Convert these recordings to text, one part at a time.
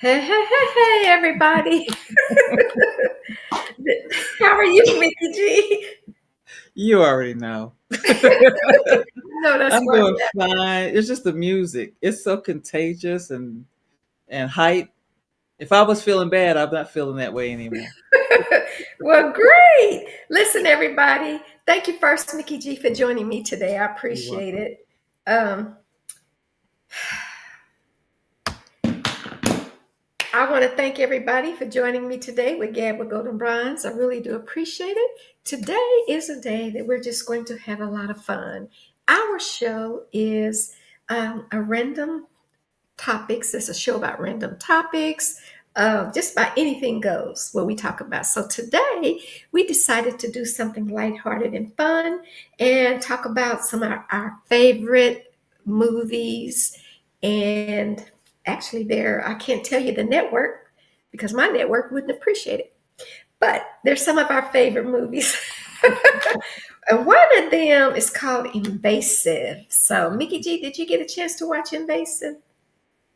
Hey, everybody. How are you, Mickey G? You already know. No, that's I'm why I'm doing fine. It's just the music. It's so contagious and hype. If I was feeling bad, I'm not feeling that way anymore. laughing. Well, great. Listen, everybody. Thank you first, Mickey G, for joining me today. I You're appreciate welcome. it. Um, I want to thank everybody for joining me today with Gab with Goldn Bronze. I really do appreciate it. Today is a day that we're just going to have a lot of fun. Our show is a random topics. It's a show about random topics. Just about anything goes what we talk about. So today we decided to do something lighthearted and fun and talk about some of our favorite movies. And actually, I can't tell you the network because my network wouldn't appreciate it. But there's some of our favorite movies. And one of them is called Invasive. So, Mickey G, did you get a chance to watch Invasive?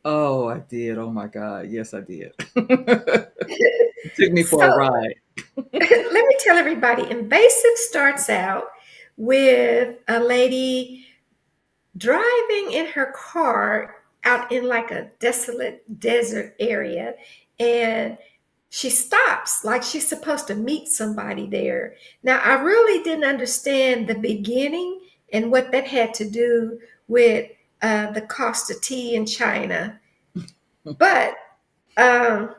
Oh, I did. Oh my God. Yes, I did. It took me for a So, ride. let me tell everybody, Invasive starts out with a lady driving in her car out in like a desolate desert area, and she stops like she's supposed to meet somebody there. Now, I really didn't understand the beginning and what that had to do with the cost of tea in China, but um,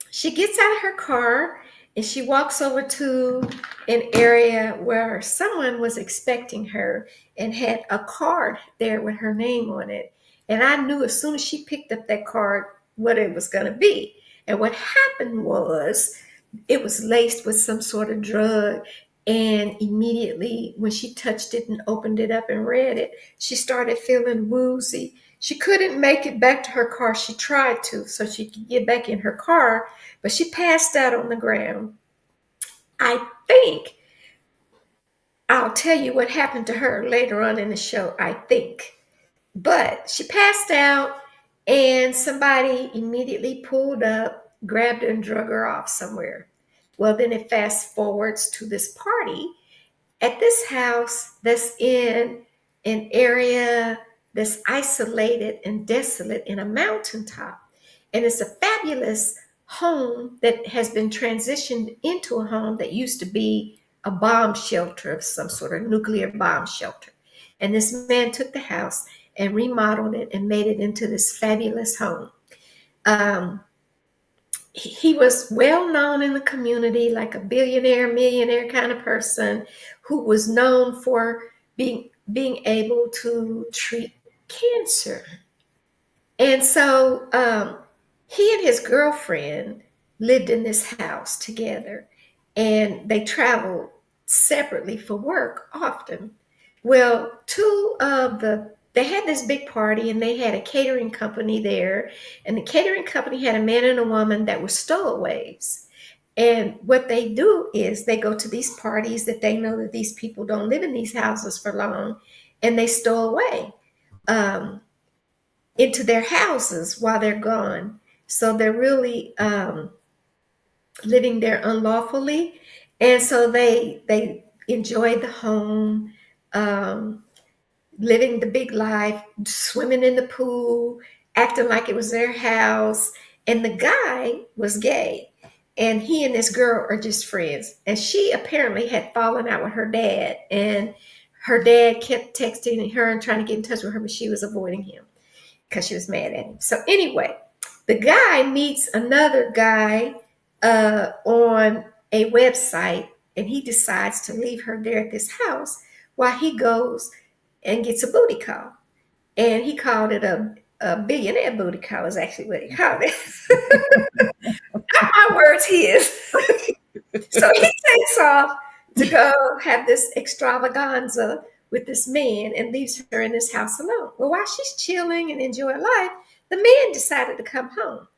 she gets out of her car and she walks over to an area where someone was expecting her and had a card there with her name on it. And I knew as soon as she picked up that card what it was going to be. And what happened was it was laced with some sort of drug. And immediately, when she touched it and opened it up and read it, she started feeling woozy. She couldn't make it back to her car. She tried to so she could get back in her car, but she passed out on the ground. I think I'll tell you what happened to her later on in the show, I think. But she passed out, and somebody immediately pulled up, grabbed her, and drug her off somewhere. Well, then it fast forwards to this party at this house that's in an area that's isolated and desolate in a mountaintop. And it's a fabulous home that has been transitioned into a home that used to be a bomb shelter of some sort of nuclear bomb shelter. And this man took the house and remodeled it and made it into this fabulous home. Um, he was well known in the community, like a billionaire, millionaire kind of person who was known for being able to treat cancer. And so he and his girlfriend lived in this house together, and they traveled separately for work often. Well, they had this big party and they had a catering company there, and the catering company had a man and a woman that were stowaways. And what they do is they go to these parties that they know that these people don't live in these houses for long, and they stow away. Um, into their houses while they're gone. So they're really living there unlawfully, and so they enjoy the home, um, living the big life, swimming in the pool, acting like it was their house. And the guy was gay, and he and this girl are just friends. And she apparently had fallen out with her dad, and her dad kept texting her and trying to get in touch with her, but she was avoiding him because she was mad at him. So anyway, the guy meets another guy on a website, and he decides to leave her there at this house while he goes and gets a booty call. And he called it a billionaire booty call is actually what he called it. Not my words, his. So he takes off to go have this extravaganza with this man and leaves her in this house alone. Well, while she's chilling and enjoying life, the man decided to come home.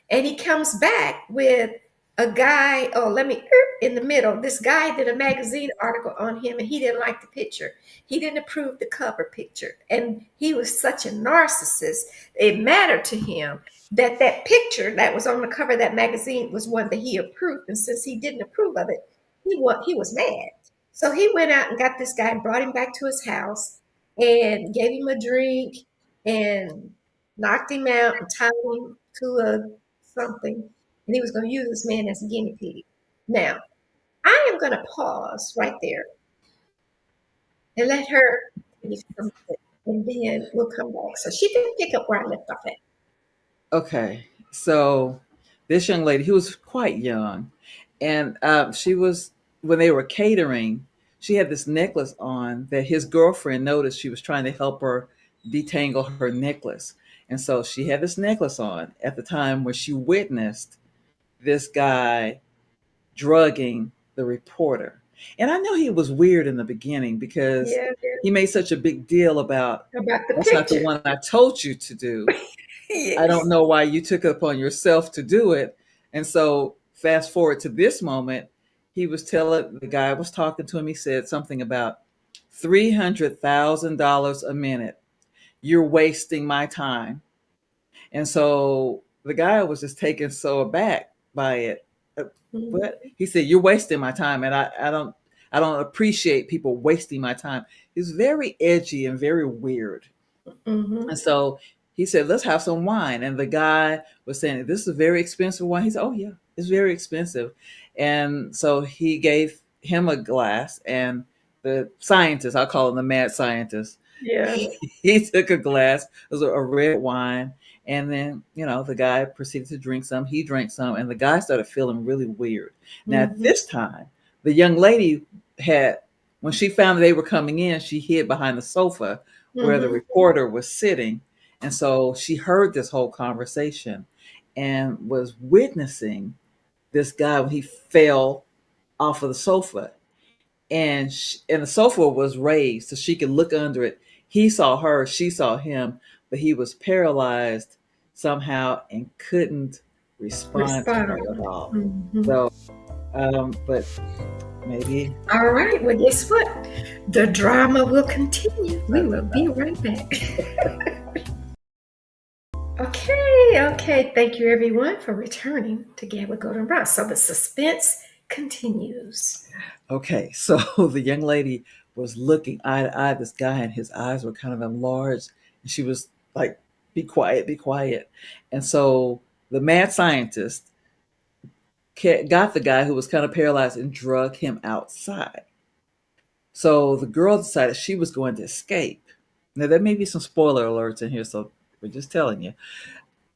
And he comes back with a guy, oh, let me, in the middle. This guy did a magazine article on him and he didn't like the picture. He didn't approve the cover picture. And he was such a narcissist. It mattered to him. that picture that was on the cover of that magazine was one that he approved, and since he didn't approve of it, he was mad. So he went out and got this guy, brought him back to his house, and gave him a drink, and knocked him out and tied him to a something, and he was going to use this man as a guinea pig. Now, I am going to pause right there and let her finish some of it, and then we'll come back so she can pick up where I left off at. Okay, so this young lady, who was quite young, and she was when they were catering, she had this necklace on that his girlfriend noticed. She was trying to help her detangle her necklace, and so she had this necklace on at the time when she witnessed this guy drugging the reporter. And I know he was weird in the beginning because Yeah, he made such a big deal about about the that's not the picture. one I told you to do. I don't Yes. know why you took it upon yourself to do it. And so, fast forward to this moment, he was telling the guy was talking to him. He said something about $300,000 a minute. You're wasting my time. And so the guy was just taken so aback by it. Uh, What Mm-hmm. he said, you're wasting my time, and I don't appreciate people wasting my time. He's very edgy and very weird. Mm-hmm. And so he said, let's have some wine. And the guy was saying, this is a very expensive wine. He said, oh, yeah, it's very expensive. And so he gave him a glass, and the scientist, I'll call him the mad scientist, Yeah. he took a glass, it was a red wine. And then, the guy proceeded to drink some. He drank some, and the guy started feeling really weird. Now, at Mm-hmm. this time, the young lady had, when she found they were coming in, she hid behind the sofa where the Mm-hmm. reporter was sitting. And so she heard this whole conversation and was witnessing this guy when he fell off of the sofa. And the sofa was raised so she could look under it. He saw her, she saw him, but he was paralyzed somehow and couldn't respond to her at Respond. all. Mm-hmm. So, but maybe. All right. Well, guess what? The drama will continue. We will be right back. Okay. Okay. Thank you, everyone, for returning to Gab with Goldn Bronze. So the suspense continues. Okay, so the young lady was looking eye to eye at this guy, and his eyes were kind of enlarged, and she was like, "Be quiet, be quiet." And so the mad scientist got the guy who was kind of paralyzed and drug him outside. So the girl decided she was going to escape. Now there may be some spoiler alerts in here, so we're just telling you.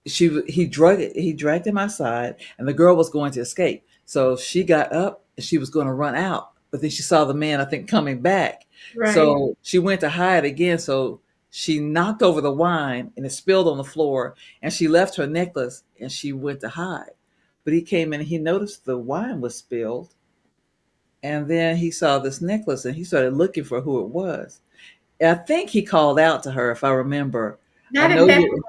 He dragged him outside, and the girl was going to escape, so she got up and she was going to run out, but then she saw the man, I think, coming back. Right. So she went to hide again, so she knocked over the wine and it spilled on the floor, and she left her necklace and she went to hide. But he came in and he noticed the wine was spilled, and then he saw this necklace and he started looking for who it was. And I think he called out to her, if I remember. I Not at know that you.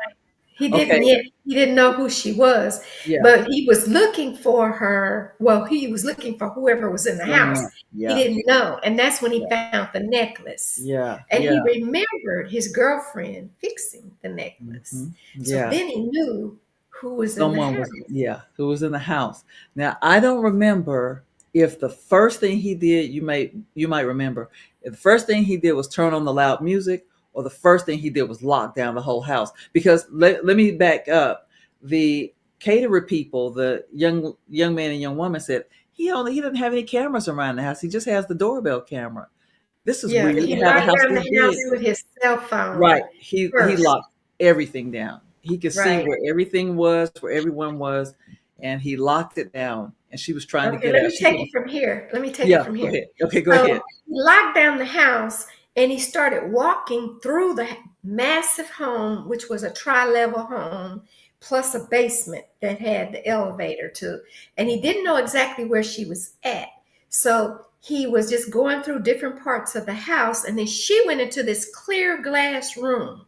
He Okay. didn't yet. He didn't know who she was, Yeah. but he was looking for her. Well, he was looking for whoever was in the house. Someone. He Yeah. didn't know, and that's when he Yeah. found the necklace. Yeah, And he yeah, remembered his girlfriend fixing the necklace. hmm, So yeah. then he knew who was in the Someone house. was, yeah, who was in the house. Now I don't remember if the first thing he did. You might remember. If the first thing he did was turn on the loud music, or the first thing he did was lock down the whole house. Because let me back up. The caterer people, the young man and young woman said he doesn't have any cameras around the house. He just has the doorbell camera. This is Yeah, weird to he have a locked house down this the house big. with his cell phone Right. He first. locked everything down. He could see Right. where everything was, where everyone was, and he locked it down. And she was trying to Okay, get let out. me She take couldn't. it from here. Let me take it Yeah, from go here. ahead. Okay, go So ahead. he locked down the house and he started walking through the massive home, which was a tri-level home, plus a basement that had the elevator too. And he didn't know exactly where she was at. So he was just going through different parts of the house. And then she went into this clear glass room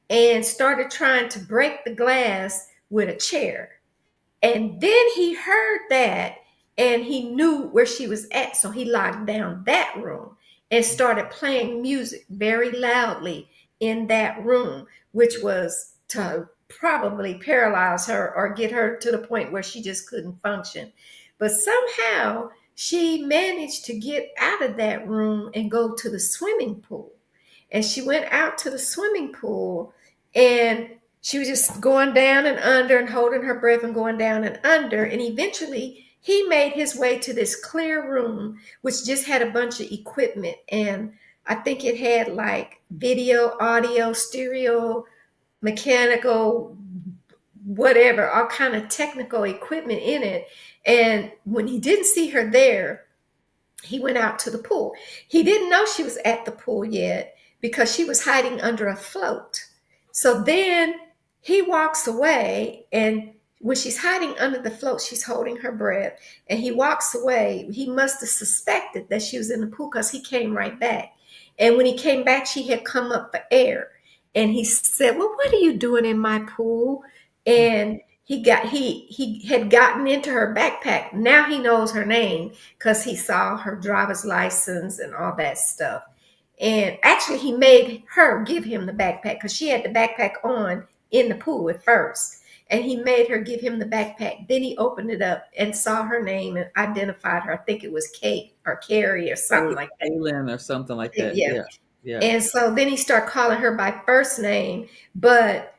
and started trying to break the glass with a chair. And then he heard that and he knew where she was at. So he locked down that room and started playing music very loudly in that room, which was to probably paralyze her or get her to the point where she just couldn't function. But somehow she managed to get out of that room and go to the swimming pool. And she went out to the swimming pool, and she was just going down and under and holding her breath and going down and under. And eventually he made his way to this clear room, which just had a bunch of equipment. And I think it had like video, audio, stereo, mechanical, whatever, all kind of technical equipment in it. And when he didn't see her there, he went out to the pool. He didn't know she was at the pool yet because she was hiding under a float. So then he walks away, and when she's hiding under the float, she's holding her breath. And he walks away. He must have suspected that she was in the pool because he came right back. And when he came back, she had come up for air. And he said, "Well, what are you doing in my pool?" And he had gotten into her backpack. Now he knows her name because he saw her driver's license and all that stuff. And actually, he made her give him the backpack because she had the backpack on in the pool at first. And he made her give him the backpack. Then he opened it up and saw her name and identified her. I think it was Kate or Carrie or something like that. Kaylin or something like that. Yeah. Yeah. Yeah. And so then he started calling her by first name, but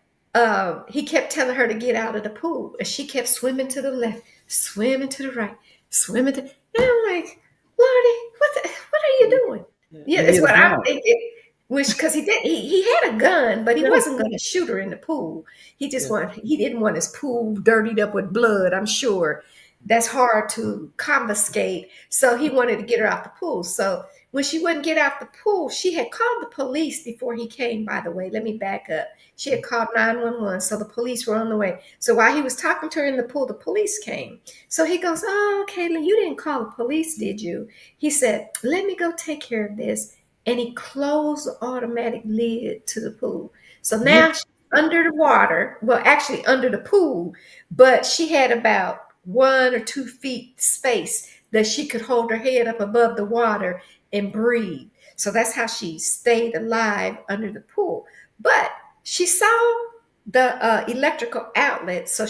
he kept telling her to get out of the pool. And she kept swimming to the left, swimming to the right, swimming to. And I'm like, Lordy, what are you doing? Yeah. Yeah, And he that's had what a I'm gun. thinking. Which, because he had a gun, but he Yeah. wasn't going to shoot her in the pool. Yeah. He didn't want his pool dirtied up with blood. I'm sure that's hard to confiscate. So he wanted to get her out the pool. So when she wouldn't get out the pool, she had called the police before he came. By the way, let me back up. She had called 911, so the police were on the way. So while he was talking to her in the pool, the police came. So he goes, "Oh, Caitlin, you didn't call the police, did you?" He said, "Let me go take care of this." And he closed the automatic lid to the pool. So Yeah. now she's under the water, well, actually under the pool, but she had about 1 or 2 feet space that she could hold her head up above the water and breathe. So that's how she stayed alive under the pool. But she saw the electrical outlet, so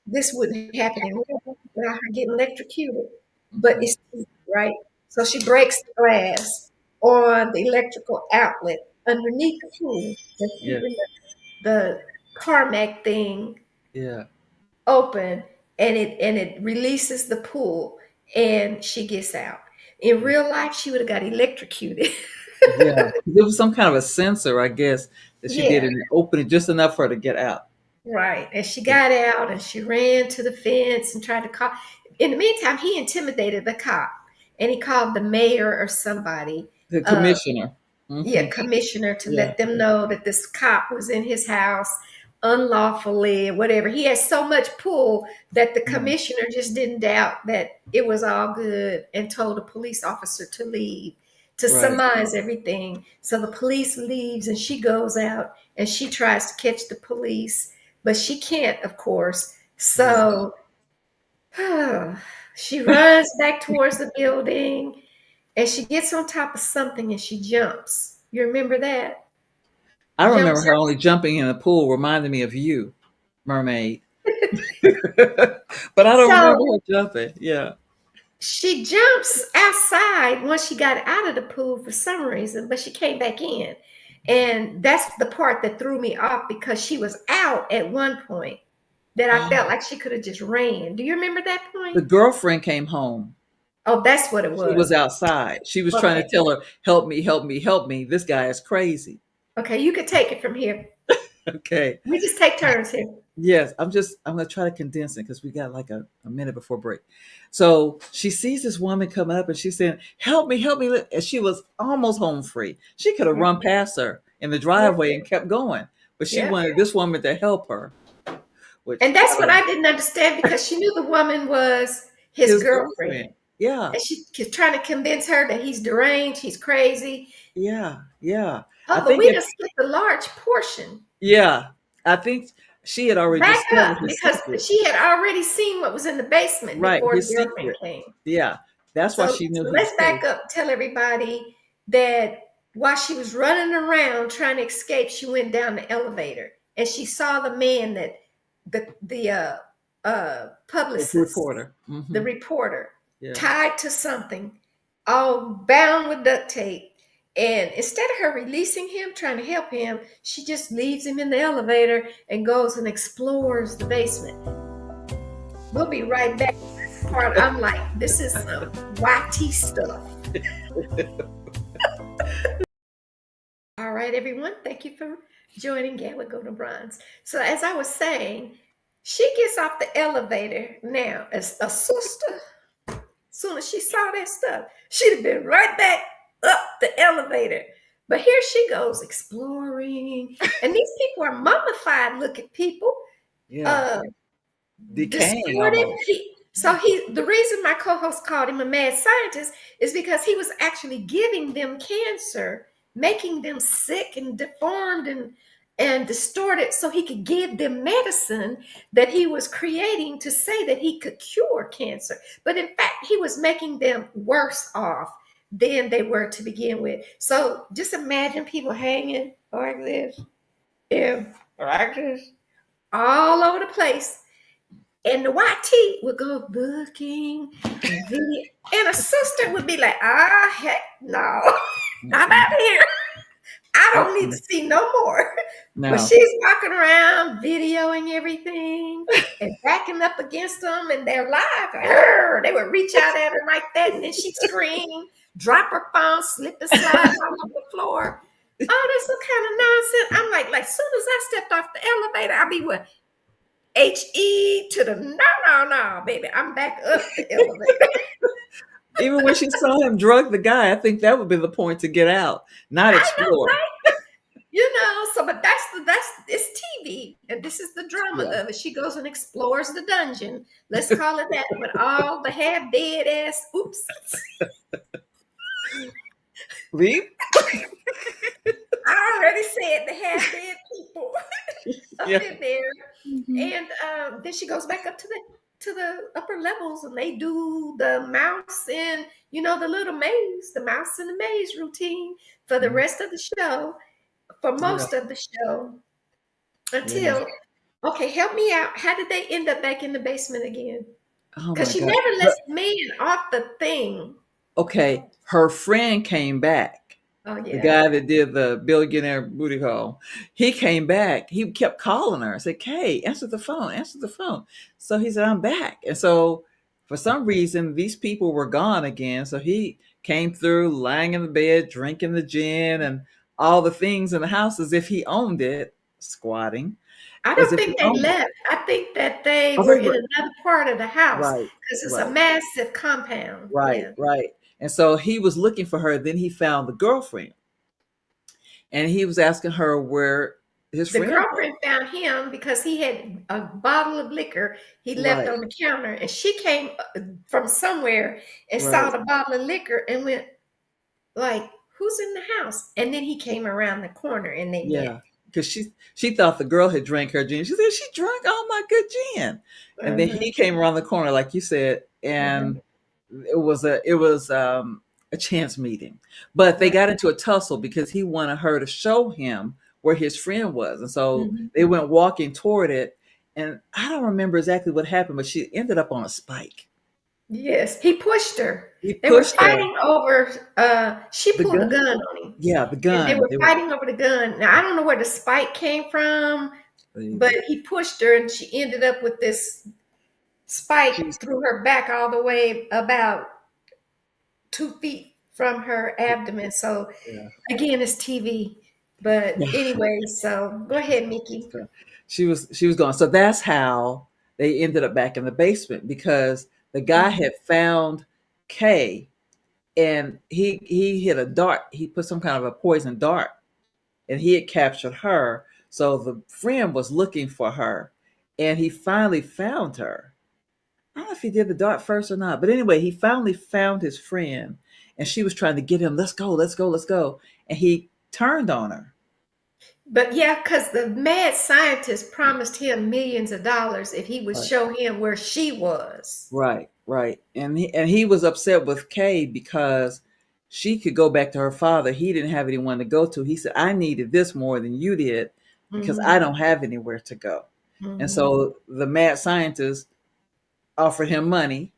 this wouldn't happen in real life without her getting electrocuted. But Mhm. it's right. So she breaks the glass on the electrical outlet underneath the pool that's Yeah. keeping the Carmack thing Yeah. open, and it releases the pool, and she gets out. In Yeah. real life, she would have got electrocuted. Yeah. There was some kind of a sensor, I guess, that she did, Yeah. and it opened it just enough for her to get out. Right. And she Yeah. got out and she ran to the fence and tried to call. In the meantime, he intimidated the cop, and he called the mayor or somebody, The uh, commissioner. yeah, Hmm. commissioner, to Yeah. let them know that this cop was in his house unlawfully or whatever. He had so much pull that the Mhm. commissioner just didn't doubt that it was all good and told the police officer to leave, to Right. surmise everything. So the police leaves and she goes out and she tries to catch the police, but she can't, of course. Yeah. So she runs back towards the building and she gets on top of something and she jumps. You remember that? I remember Jumps. her only jumping in the pool reminded me of you, mermaid. But I don't So remember her jumping. Yeah. she jumps outside once she got out of the pool for some reason, but she came back in. And that's the part that threw me off because she was out at one point that I felt Oh, like she could have just ran. Do you remember that the point? girlfriend came home. Oh, that's what it She was was. outside. She was trying Okay. to tell her, "Help me, help me, help me. This guy is crazy." Okay, you could take it from here. Okay. We just take turns here. Yes, I'm gonna try to condense it because we got like a minute before break. So she sees this woman coming up and she's saying, "Help me, help me." And she was almost home free. She could have run past her in the Yeah, driveway and kept going, but she yeah. wanted this woman to help her, which And that's what I didn't understand because she knew the woman was his his girlfriend. girlfriend. Yeah, And she was trying to convince her that he's deranged, he's crazy. yeah, yeah. I Oh, but think we if just skipped a large portion. yeah, I think she had already Back discovered up, his because secret. she had already seen what was in the basement Right, before the his girlfriend secret. came. Yeah, that's why So, she knew so he was let's back crazy. up, tell everybody that while she was running around trying to escape, she went down the elevator. and she saw the man that the The publicist, reporter. the Hmm. reporter, Yeah. tied to something, all bound with duct tape. And instead of her releasing him, trying to help him, she just leaves him in the elevator and goes and explores the basement. We'll be right back. This part, I'm like, this is some YT stuff. All right, everyone. Thank you for joining Get with Goldn Bronze. So, as I was saying, she gets off the elevator now as a sister. As soon as she saw that stuff, she'd have been right back up the elevator. But here she goes exploring, and these people are mummified looking people. Yeah. Uh, Decaying distorted. almost. The reason my co-host called him a mad scientist is because he was actually giving them cancer, making them sick and deformed and distorted so he could give them medicine that he was creating to say that he could cure cancer. But in fact, he was making them worse off than they were to begin with. So just imagine people hanging like this, yeah, like this, all over the place, and the YT would go looking and video, and a sister would be like, ah, heck no, I'm out of here. I don't need to Mm-mm. see no more. But No. she's walking around videoing everything and backing up against them, and they're live. Arr! They would reach out at her like that, and then she'd scream, drop her phone, slip and slide all over the floor. Oh, that's some kind of nonsense. I'm like, soon as I stepped off the elevator, I'll be what? HE to the no, no, no, baby. I'm back up the elevator. Even when she saw him drug the guy, I think that would be the point to get out, not I know, explore. right? So but that's it's TV, and this is the drama Yeah. of it. She goes and explores the dungeon. Let's call it that, with all the half dead ass oops. Leave? I already said the half dead people up Yeah. in there. Hmm. And then she goes back up to the upper levels, and they do the mouse and the little maze, the mouse and the maze routine for the rest of the show, for Yeah. most of the show, Yeah. until okay, help me out. How did they end up back in the basement again? Oh Because my she God. never lets the man off the thing. Okay, her friend came back. Oh The yeah. guy that did the billionaire booty call, he came back. He kept calling her. I said, "Kay, answer the phone, answer the phone." So he said, "I'm back." And so for some reason, these people were gone again. So he came through, lying in the bed, drinking the gin and all the things in the house as if he owned it, squatting I as don't if he think they owned it. left. I think that they Oh, were they in were another part of the house right, because it's a right, massive compound. right, Yeah. right. And so he was looking for her. Then he found the girlfriend and he was asking her where his The friend was. girlfriend found him because he had a bottle of liquor he left Right, on the counter, and she came from somewhere and saw right. the bottle of liquor and went like, "Who's in the house?" And then he came around the corner and they met. Yeah. Because she thought the girl had drank her gin. She said, "She drank all my good gin." And then Uh-huh, he came around the corner, like you said, uh-huh, and it was a chance meeting. But they right. got into a tussle because he wanted her to show him where his friend was. And so Mhm. they went walking toward it. And I don't remember exactly what happened, but she ended up on a spike. Yes, he pushed her. He They were pushed her. fighting over. She The pulled the gun? gun on him, Yeah, the and they gun. were fighting over the gun. Now I don't know where the spike came from, but They, he pushed her, and she ended up with this spike she's through her back all the way about 2 feet from her abdomen. So yeah. again, it's TV. But Yeah. anyway, so go ahead, Mickey. So she was gone. So that's how they ended up back in the basement because the guy Mhm. had found Kay and he hit a dart. He put some kind of a poison dart and he had captured her. So the friend was looking for her and he finally found her. I don't know if he did the dart first or not, but anyway, he finally found his friend and she was trying to get him, let's go, let's go, let's go. And he turned on her. But yeah, because the mad scientist promised him millions of dollars if he would Right. show him where she was. Right, right. And he was upset with Kay because she could go back to her father. He didn't have anyone to go to. He said, "I needed this more than you did." because Mm-hmm. I don't have anywhere to go. And Mm-hmm. so the mad scientist offered him money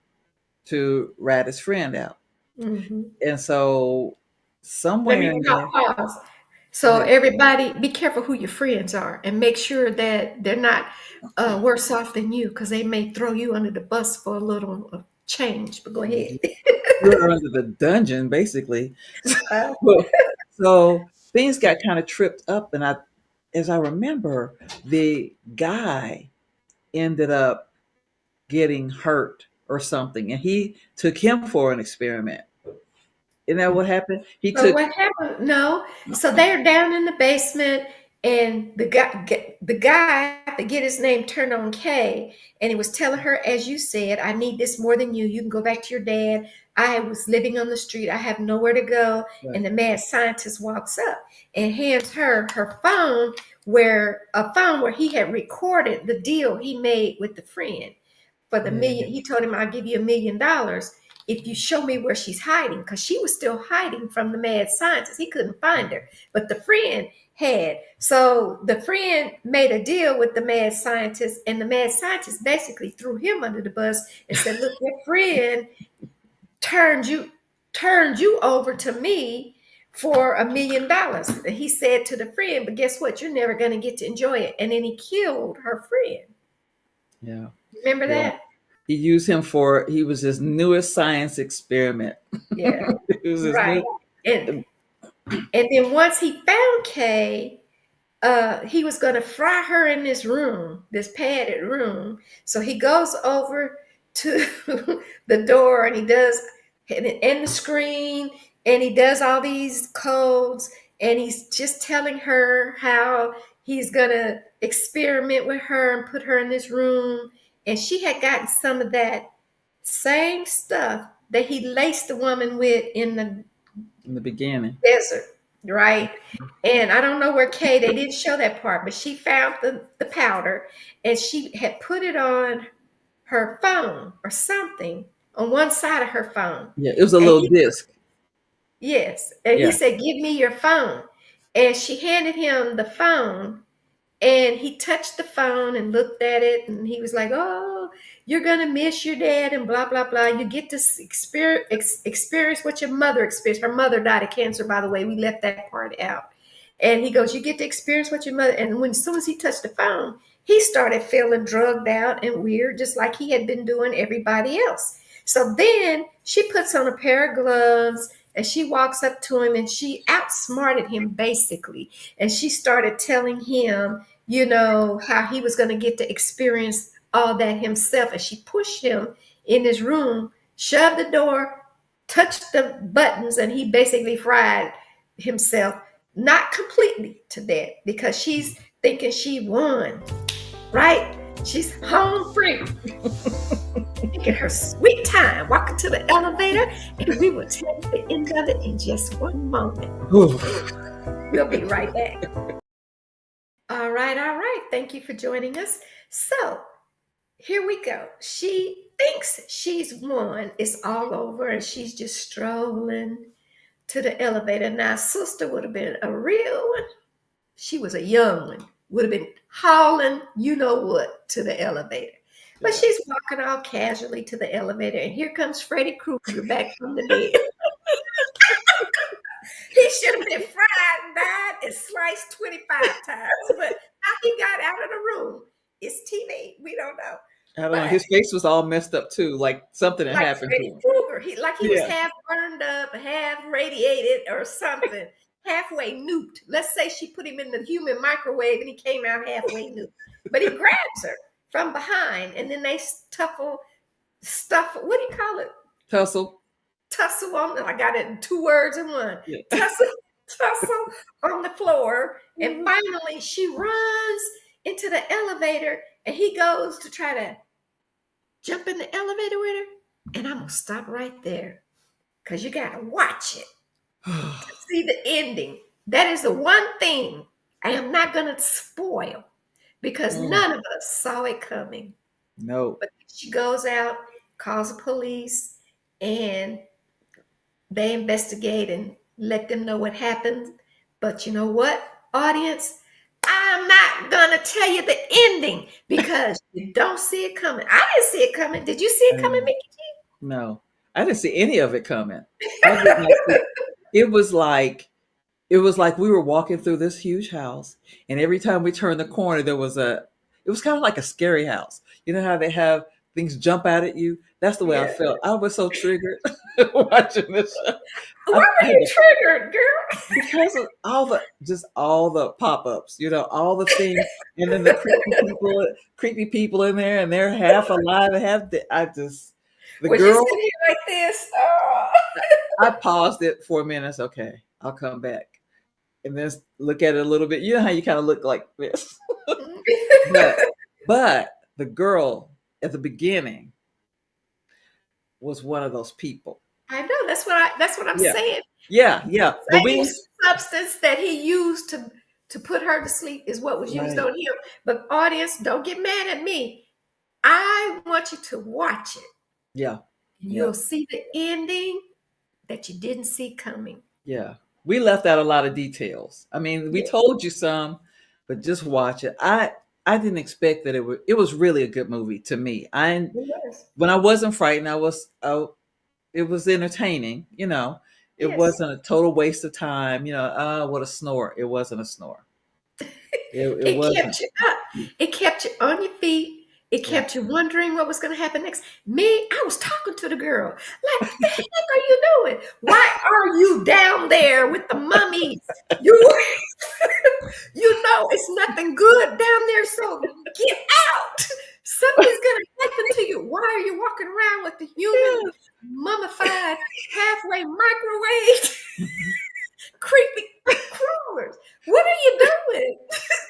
to rat his friend out. Mm-hmm. And so Let somewhere me in there, pause. So yeah, everybody, be careful who your friends are, and make sure that they're not worse off than you, because they may throw you under the bus for a little change. But go ahead. you're under the dungeon basically. Uh, So, so things got kind of tripped up, and as I remember, the guy ended up getting hurt or something, and he took him for an experiment. Isn't that what happened? He So took what happened? No. So they're down in the basement, and the guy, I forget his name, turned on Kay, and he was telling her, as you said, I need this more than you. You can go back to your dad. I was living on the street. I have nowhere to go. right, And the mad scientist walks up and hands her phone, where he had recorded the deal he made with the friend for the yeah, million. He told him, I'll give you $1 million if you show me where she's hiding, because she was still hiding from the mad scientist. He couldn't find her, but the friend had. So the friend made a deal with the mad scientist, and the mad scientist basically threw him under the bus and said, look, your friend turned you turned you over to me for $1 million. And he said to the friend, but guess what? You're never going to get to enjoy it. And then he killed her friend. yeah, Remember yeah. that? He used him for he was his newest science experiment. Yeah, It was his right. new. And then once he found Kay, he was going to fry her in this room, this padded room. So he goes over to the door, and he does, and the screen, and he does all these codes, and he's just telling her how he's going to experiment with her and put her in this room. And she had gotten some of that same stuff that he laced the woman with in the In the beginning. desert, right? And I don't know where Kay, they didn't show that part, but she found the powder, and she had put it on her phone or something, on one side of her phone. Yeah, it was a And little he, disc. yes, and he Yeah, said, give me your phone. And she handed him the phone, and he touched the phone and looked at it, and he was like, oh, you're going to miss your dad and blah, blah, blah. You get to experience what your mother experienced. Her mother died of cancer, by the way. We left that part out. And he goes, you get to experience what your mother. And as soon as he touched the phone, he started feeling drugged out and weird, just like he had been doing everybody else. So then she puts on a pair of gloves, and she walks up to him, and she outsmarted him basically. And she started telling him, how he was going to get to experience all that himself. And she pushed him in his room, shoved the door, touched the buttons, and he basically fried himself, not completely to death, because she's thinking she won, right? She's home free, taking her sweet time, walking to the elevator, and we will tell you the end of it in just one moment. Whew. We'll be right back. All right, all right. Thank you for joining us. So here we go. She thinks she's won. It's all over, and she's just strolling to the elevator. Now, sister would have been a real one. She was a young one. Would have been hauling, you know what, to the elevator. But Yeah. she's walking all casually to the elevator, and here comes Freddy Krueger back from the dead. He should have been fried and died and sliced 25 times. But how he got out of the room is TV. We don't know. I don't know. But His face was all messed up too, like something had like happened to Freddy him. Krueger, he was Yeah. half burned up, half radiated or something, halfway nuked. Let's say she put him in the human microwave and he came out halfway nuked. But he grabs her from behind, and then they stuff, what do you call it? Tussle. Tussle on, I got it in 2 words in one. Yeah. Tussle on the floor. And finally she runs into the elevator, and he goes to try to jump in the elevator with her. And I'm gonna stop right there, because you gotta watch it to see the ending. That is the one thing I am not gonna spoil, because Mm, none of us saw it coming. no. But she goes out, calls the police, and they investigate and let them know what happened. But you know what, audience? I'm I'm not gonna tell you the ending because you don't see it coming. I didn't see it coming. Did you see it coming, Um, Mickey? no, I didn't see any of it coming. I did not see. It was like it was like we were walking through this huge house, and every time we turned the corner, there was a. It was kind of like a scary house. You know how they have things jump out at you? That's the way I Yeah. felt. I was so triggered watching this show. Why I were had you to triggered, girl? because of all the pop-ups, all the things, and then the creepy people in there, and they're half alive and half dead. The Was you girl, sitting here like this? Oh. I paused it for a minute. Okay, I'll come back and then look at it a little bit. You know how you kind of look like this, but the girl at the beginning was one of those people. I know. That's what I'm Yeah, saying. yeah. But Same we substance that he used to put her to sleep is what was used right, on him. But audience, don't get mad at me. I want you to watch it. yeah, And yeah. you'll see the ending that you didn't see coming. Yeah. We left out a lot of details. I mean, we Yeah, told you some, but just watch it. I didn't expect that it was really a good movie to me. I it was. When I wasn't frightened, it was entertaining. It Yes. wasn't a total waste of time, what a snore. It wasn't a snore. It It wasn't. kept you up. It kept you on your feet. It Yeah. kept you wondering what was going to happen next. Me, I was talking to the girl. Like, what the heck are you doing? Why are you down there with the mummies? You, you know it's nothing good down there, so get out. Something's going to happen to you. Why are you walking around with the human Yeah. mummified halfway microwave creepy crawlers? What are you doing?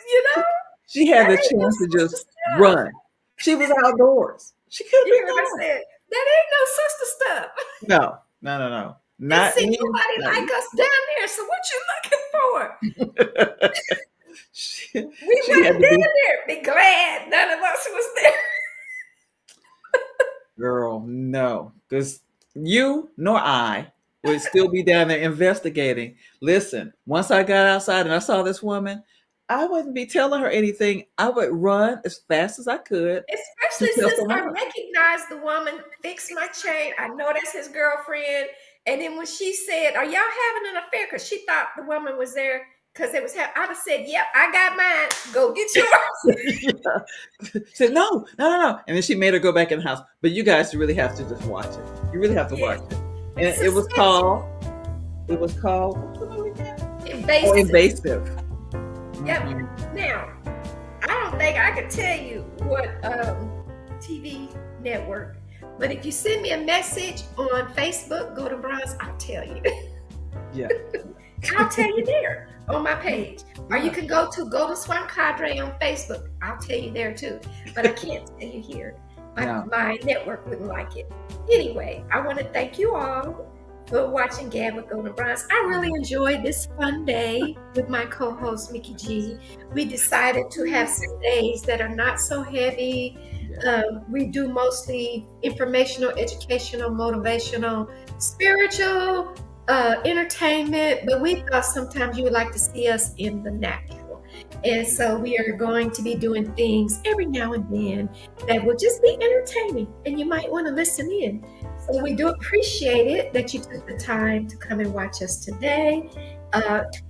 You know? She That had the ain't no chance to sister just stuff. run. She was outdoors. She could have You hear been what I gone. said? That ain't no sister stuff. No, no, no, no. And Not see, me. nobody Not like us down there. So what you looking for? she, We she had wasn't to be down there. Be glad none of us was there. girl, no, because you nor I would still be down there investigating. Listen, once I got outside and I saw this woman, I wouldn't be telling her anything. I would run as fast as I could to Especially tell since someone I else. recognized the woman fixed my chain. I know that's his girlfriend. And then when she said, "Are y'all having an affair?" Because she thought the woman was there because it was. I'd have said, "Yep, I got mine. Go get yours." Yeah. She said, no, no, no, no. And then she made her go back in the house. But you guys really have to just watch it. You really have to Yeah, watch it. And suspense, it was called, what's the movie again? Oh, invasive. Invasive. Yep. Mhm. Now, I don't think I could tell you what TV network, but if you send me a message on Facebook, Goldn Bronze, I'll tell you. Yeah. I'll tell you there on my page. Or you Yeah. can go to Golden Swan Cadre on Facebook. I'll tell you there too. But I can't tell you here. No. My network wouldn't like it. Anyway, I want to thank you all for watching Gab with Golden Bronze. I really enjoyed this fun day with my co-host Mickey G. We decided to have some days that are not so heavy. Yeah. We do mostly informational, educational, motivational, spiritual, entertainment, but we thought sometimes you would like to see us in the natural. And so we are going to be doing things every now and then that will just be entertaining and you might want to listen in. So we do appreciate it that you took the time to come and watch us today.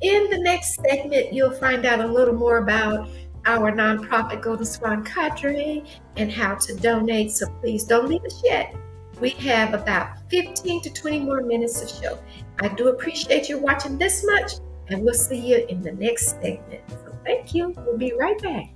In the next segment, you'll find out a little more about our nonprofit Golden Swan Cadre and how to donate. So please don't leave us yet. We have about 15 to 20 more minutes of show. I do appreciate you watching this much, and we'll see you in the next segment. So thank you. We'll be right back.